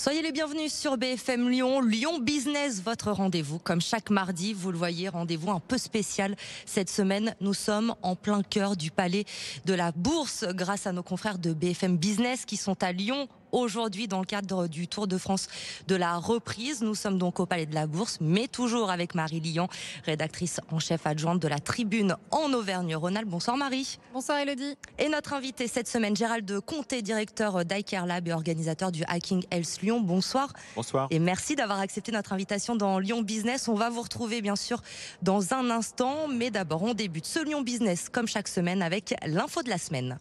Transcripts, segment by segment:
Soyez les bienvenus sur BFM Lyon, Lyon Business, votre rendez-vous. Comme chaque mardi, vous le voyez, rendez-vous un peu spécial. Cette semaine, nous sommes en plein cœur du palais de la Bourse grâce à nos confrères de BFM Business qui sont à Lyon aujourd'hui dans le cadre du Tour de France de la reprise. Nous sommes donc au Palais de la Bourse, mais toujours avec Marie Lillan, rédactrice en chef adjointe de la Tribune en Auvergne-Rhône-Alpes. Bonsoir Marie. Bonsoir Elodie. Et notre invité cette semaine, Gérald Comté, directeur d'Iker Lab et organisateur du Hacking Health Lyon. Bonsoir. Bonsoir. Et merci d'avoir accepté notre invitation dans Lyon Business. On va vous retrouver bien sûr dans un instant, mais d'abord on débute ce Lyon Business comme chaque semaine avec l'info de la semaine.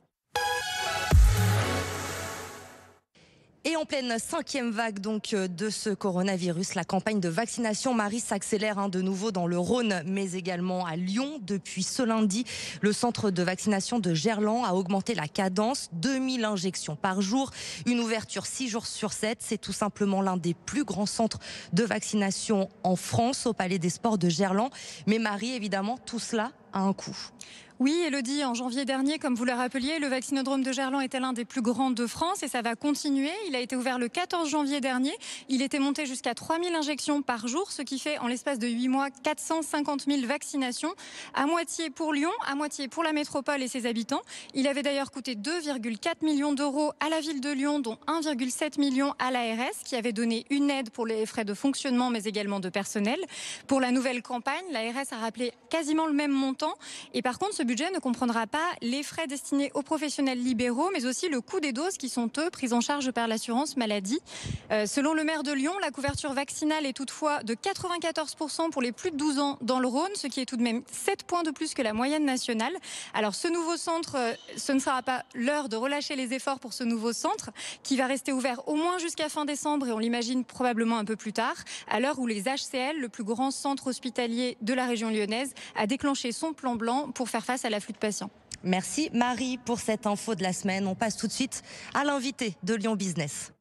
Et en pleine 5e vague donc de ce coronavirus, la campagne de vaccination Marie s'accélère de nouveau dans le Rhône, mais également à Lyon. Depuis ce lundi, le centre de vaccination de Gerland a augmenté la cadence, 2000 injections par jour, une ouverture 6 jours sur 7. C'est tout simplement l'un des plus grands centres de vaccination en France, au Palais des Sports de Gerland. Mais Marie, évidemment, tout cela a un coût. Oui, Elodie, en janvier dernier, comme vous le rappeliez, le vaccinodrome de Gerland était l'un des plus grands de France et ça va continuer. Il a été ouvert le 14 janvier dernier. Il était monté jusqu'à 3000 injections par jour, ce qui fait en l'espace de 8 mois 450 000 vaccinations, à moitié pour Lyon, à moitié pour la métropole et ses habitants. Il avait d'ailleurs coûté 2,4 millions d'euros à la ville de Lyon, dont 1,7 million à l'ARS, qui avait donné une aide pour les frais de fonctionnement, mais également de personnel. Pour la nouvelle campagne, l'ARS a rappelé quasiment le même montant. Et par contre, ce budget ne comprendra pas les frais destinés aux professionnels libéraux, mais aussi le coût des doses qui sont, eux, prises en charge par l'assurance maladie. Selon le maire de Lyon, la couverture vaccinale est toutefois de 94% pour les plus de 12 ans dans le Rhône, ce qui est tout de même 7 points de plus que la moyenne nationale. Alors ce nouveau centre, ce ne sera pas l'heure de relâcher les efforts pour ce nouveau centre, qui va rester ouvert au moins jusqu'à fin décembre et on l'imagine probablement un peu plus tard, à l'heure où les HCL, le plus grand centre hospitalier de la région lyonnaise, a déclenché son plan blanc pour faire face à l'afflux de patients. Merci Marie pour cette info de la semaine. On passe tout de suite à l'invité de Lyon Business.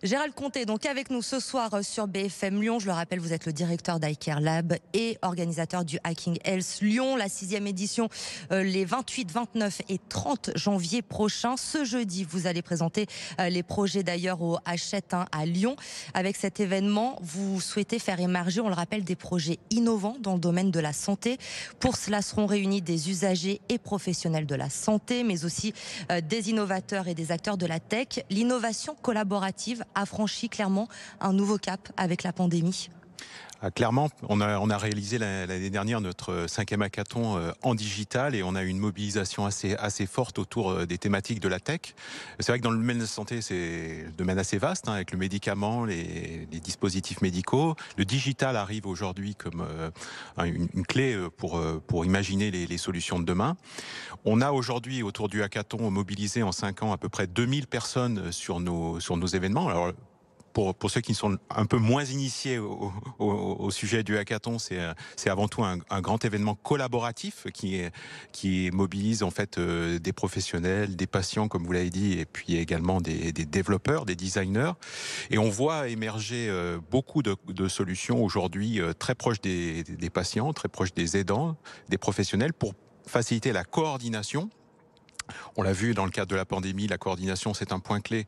Gérald Comté, donc avec nous ce soir sur BFM Lyon. Je le rappelle, vous êtes le directeur d'Iker Lab et organisateur du Hacking Health Lyon. La 6e édition, les 28, 29 et 30 janvier prochains. Ce jeudi, vous allez présenter les projets d'ailleurs au Hachette à Lyon. Avec cet événement, vous souhaitez faire émerger, on le rappelle, des projets innovants dans le domaine de la santé. Pour cela seront réunis des usagers et professionnels de la santé, mais aussi des innovateurs et des acteurs de la tech. L'innovation collaborative a franchi clairement un nouveau cap avec la pandémie. Clairement, on a réalisé l'année dernière notre 5e hackathon en digital et on a eu une mobilisation assez forte autour des thématiques de la tech. C'est vrai que dans le domaine de la santé, c'est un domaine assez vaste, avec le médicament, les dispositifs médicaux. Le digital arrive aujourd'hui comme une clé pour imaginer les solutions de demain. On a aujourd'hui autour du hackathon mobilisé en 5 ans à peu près 2000 personnes sur nos événements. Alors, pour ceux qui sont un peu moins initiés au sujet du hackathon, c'est avant tout un grand événement collaboratif qui mobilise en fait des professionnels, des patients comme vous l'avez dit, et puis également des développeurs, des designers. Et on voit émerger beaucoup de solutions aujourd'hui très proches des patients, très proches des aidants, des professionnels pour faciliter la coordination. On l'a vu dans le cadre de la pandémie, la coordination c'est un point clé,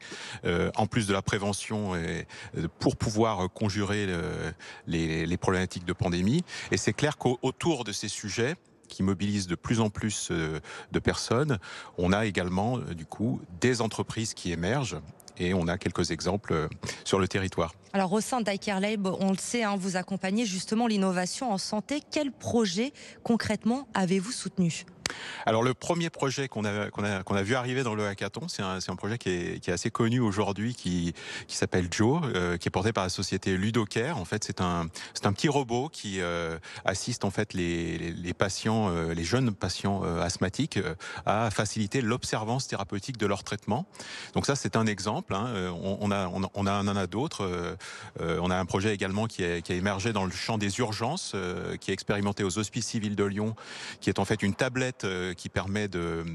en plus de la prévention, pour pouvoir conjurer les problématiques de pandémie. Et c'est clair qu'autour de ces sujets, qui mobilisent de plus en plus de personnes, on a également du coup des entreprises qui émergent. Et on a quelques exemples sur le territoire. Alors au sein d'Iker Lab, on le sait, vous accompagnez justement l'innovation en santé. Quel projet concrètement avez-vous soutenu ? Alors le premier projet qu'on a vu arriver dans le hackathon, c'est un projet qui est assez connu aujourd'hui, qui s'appelle Joe, qui est porté par la société Ludocare. En fait, c'est un petit robot qui assiste en fait les patients, les jeunes patients asthmatiques, à faciliter l'observance thérapeutique de leur traitement. Donc ça, c'est un exemple. On en a d'autres. On a un projet également qui a émergé dans le champ des urgences, qui est expérimenté aux Hospices civils de Lyon, qui est en fait une tablette qui permet de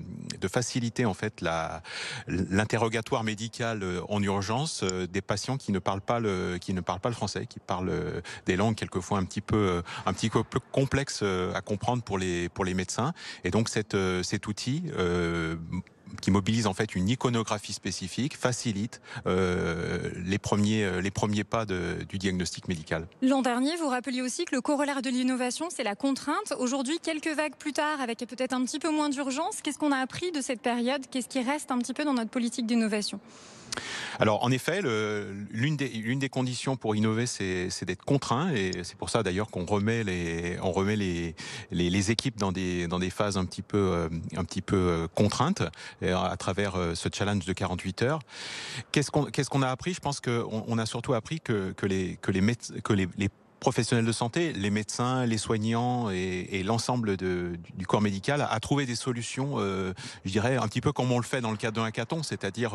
faciliter en fait l'interrogatoire médical en urgence des patients qui ne parlent pas le français, qui parlent des langues quelquefois un petit peu complexes à comprendre pour les médecins. Et donc cet outil qui mobilise en fait une iconographie spécifique, facilite les premiers pas du diagnostic médical. L'an dernier, vous rappeliez aussi que le corollaire de l'innovation, c'est la contrainte. Aujourd'hui, quelques vagues plus tard, avec peut-être un petit peu moins d'urgence, qu'est-ce qu'on a appris de cette période? Qu'est-ce qui reste un petit peu dans notre politique d'innovation? Alors en effet, l'une des conditions pour innover, c'est d'être contraint, et c'est pour ça d'ailleurs qu'on remet les équipes dans des phases un petit peu contraintes à travers ce challenge de 48 heures. Qu'est-ce qu'on a appris? Je pense qu'on a surtout appris que les professionnels de santé, les médecins, les soignants et l'ensemble du corps médical a trouvé des solutions, je dirais, un petit peu comme on le fait dans le cadre d'un hackathon, c'est-à-dire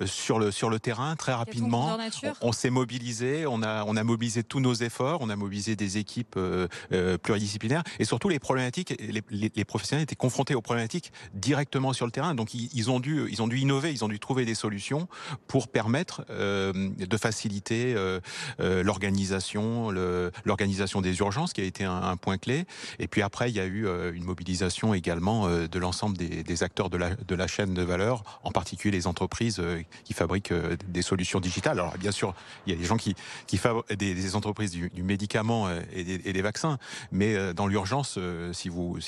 sur le terrain, très rapidement. On s'est mobilisé, on a mobilisé tous nos efforts, on a mobilisé des équipes pluridisciplinaires, et surtout les problématiques, les professionnels étaient confrontés aux problématiques directement sur le terrain, donc ils ont dû innover, ils ont dû trouver des solutions pour permettre de faciliter l'organisation des urgences, qui a été un point clé. Et puis après, il y a eu une mobilisation également de l'ensemble des acteurs de la chaîne de valeur, en particulier les entreprises qui fabriquent des solutions digitales. Alors bien sûr, il y a des gens qui fabriquent des entreprises du médicament et des vaccins, mais dans l'urgence, si vous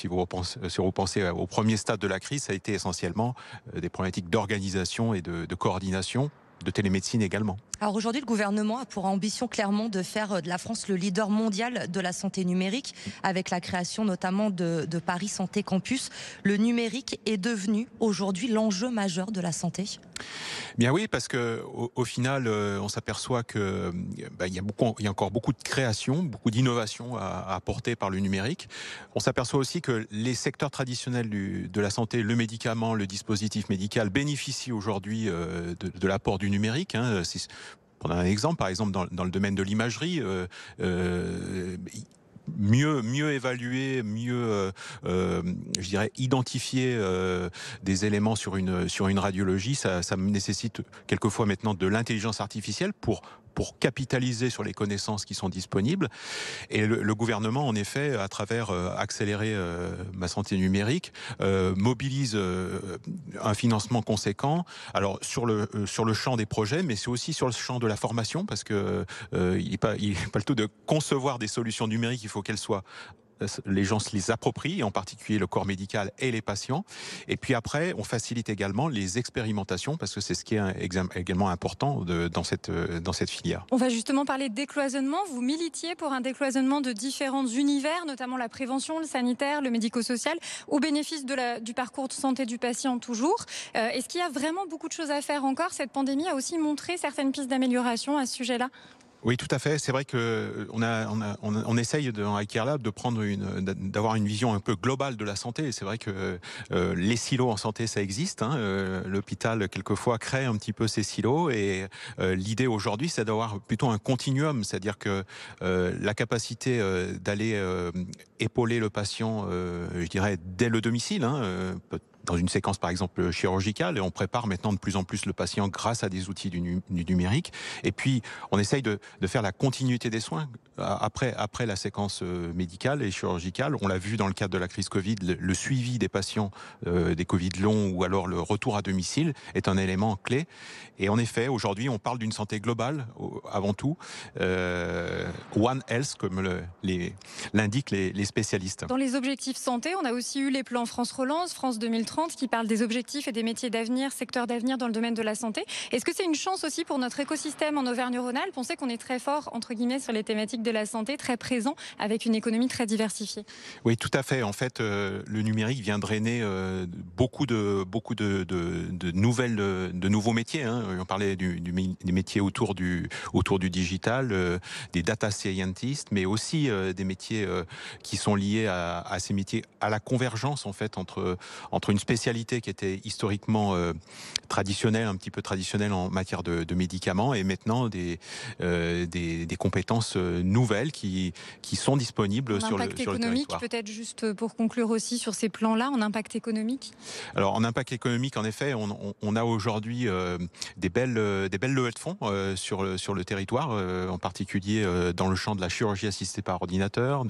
pensez au premier stade de la crise, ça a été essentiellement des problématiques d'organisation et de coordination, de télémédecine également. Alors aujourd'hui, le gouvernement a pour ambition clairement de faire de la France le leader mondial de la santé numérique, avec la création notamment de Paris Santé Campus. Le numérique est devenu aujourd'hui l'enjeu majeur de la santé. Bien oui, parce que au final, on s'aperçoit que il y a encore beaucoup de création, beaucoup d'innovation à apporter par le numérique. On s'aperçoit aussi que les secteurs traditionnels de la santé, le médicament, le dispositif médical, bénéficient aujourd'hui de l'apport du numérique. Pour un exemple, par exemple dans le domaine de l'imagerie, mieux évaluer, je dirais identifier des éléments sur une radiologie, ça nécessite quelquefois maintenant de l'intelligence artificielle pour capitaliser sur les connaissances qui sont disponibles. Et le gouvernement, en effet, à travers Accélérer ma santé numérique, mobilise un financement conséquent. Alors sur le champ des projets, mais c'est aussi sur le champ de la formation, parce que il n'est pas le tout de concevoir des solutions numériques. Il faut qu'elles soient les gens se les approprient, en particulier le corps médical et les patients. Et puis après, on facilite également les expérimentations, parce que c'est ce qui est également important dans cette filière. On va justement parler de décloisonnement. Vous militiez pour un décloisonnement de différents univers, notamment la prévention, le sanitaire, le médico-social, au bénéfice du parcours de santé du patient toujours. Est-ce qu'il y a vraiment beaucoup de choses à faire encore? Cette pandémie a aussi montré certaines pistes d'amélioration à ce sujet-là. Oui, tout à fait. C'est vrai que on essaye dans iCare Lab d'avoir une vision un peu globale de la santé. Et c'est vrai que les silos en santé, ça existe. L'hôpital, quelquefois, crée un petit peu ces silos. Et l'idée aujourd'hui, c'est d'avoir plutôt un continuum. C'est-à-dire que la capacité d'aller épauler le patient, je dirais, dès le domicile, dans une séquence par exemple chirurgicale, et on prépare maintenant de plus en plus le patient grâce à des outils du numérique. Et puis on essaye de faire la continuité des soins après la séquence médicale et chirurgicale. On l'a vu dans le cadre de la crise Covid, le suivi des patients des Covid longs, ou alors le retour à domicile, est un élément clé. Et en effet, aujourd'hui, on parle d'une santé globale avant tout, One Health, comme l'indiquent les spécialistes. Dans les objectifs santé, on a aussi eu les plans France Relance, France 2030, qui parlent des objectifs et des métiers d'avenir, secteurs d'avenir dans le domaine de la santé. Est-ce que c'est une chance aussi pour notre écosystème en Auvergne-Rhône-Alpes? On sait qu'on est très fort, entre guillemets, sur les thématiques de la santé, très présent, avec une économie très diversifiée. Oui, tout à fait. En fait, le numérique vient drainer beaucoup de nouveaux métiers. On parlait des métiers autour du digital, des data scientists, mais aussi des métiers qui sont liés à ces métiers, à la convergence en fait entre une spécialité qui était historiquement traditionnelle, un petit peu traditionnelle en matière de médicaments, et maintenant des compétences nouvelles qui sont disponibles sur le territoire. Impact économique, peut-être juste pour conclure aussi sur ces plans-là, en impact économique. Alors en impact économique, en effet, on a aujourd'hui des belles levées de fonds sur le territoire, en particulier dans le champ de la chirurgie assistée par ordinateur,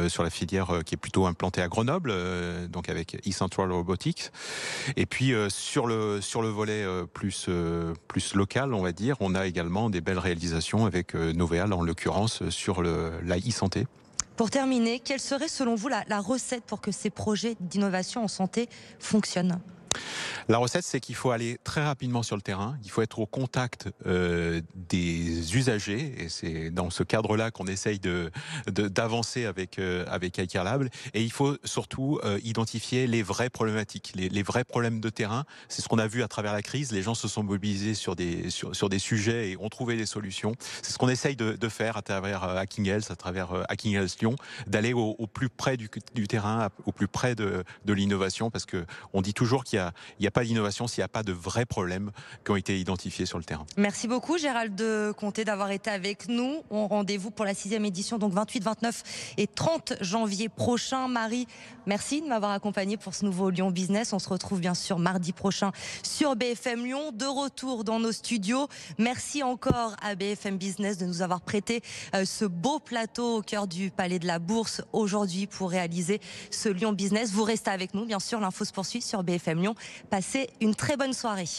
sur la filière qui est plutôt implantée à Grenoble, donc avec eCentral le robotics. Et puis sur le volet plus local, on va dire, on a également des belles réalisations avec Novéal, en l'occurrence, sur la e-santé. Pour terminer, quelle serait selon vous la recette pour que ces projets d'innovation en santé fonctionnent ? La recette, c'est qu'il faut aller très rapidement sur le terrain, il faut être au contact des usagers, et c'est dans ce cadre-là qu'on essaye d'avancer avec iCare Lab, et il faut surtout identifier les vraies problématiques, les vrais problèmes de terrain. C'est ce qu'on a vu à travers la crise, les gens se sont mobilisés sur des sujets et ont trouvé des solutions. C'est ce qu'on essaye de faire à travers Hacking Health, à travers Hacking Health Lyon, d'aller au plus près du terrain, au plus près de l'innovation, parce qu'on dit toujours qu'il n'y a pas d'innovation s'il n'y a pas de vrais problèmes qui ont été identifiés sur le terrain. Merci beaucoup Gérald Comté d'avoir été avec nous. On rendez-vous pour la 6e édition, donc 28, 29 et 30 janvier prochain. Marie, merci de m'avoir accompagné pour ce nouveau Lyon Business. On se retrouve bien sûr mardi prochain sur BFM Lyon, de retour dans nos studios. Merci encore à BFM Business de nous avoir prêté ce beau plateau au cœur du Palais de la Bourse aujourd'hui pour réaliser ce Lyon Business. Vous restez avec nous, bien sûr, l'info se poursuit sur BFM Lyon. Passez une très bonne soirée.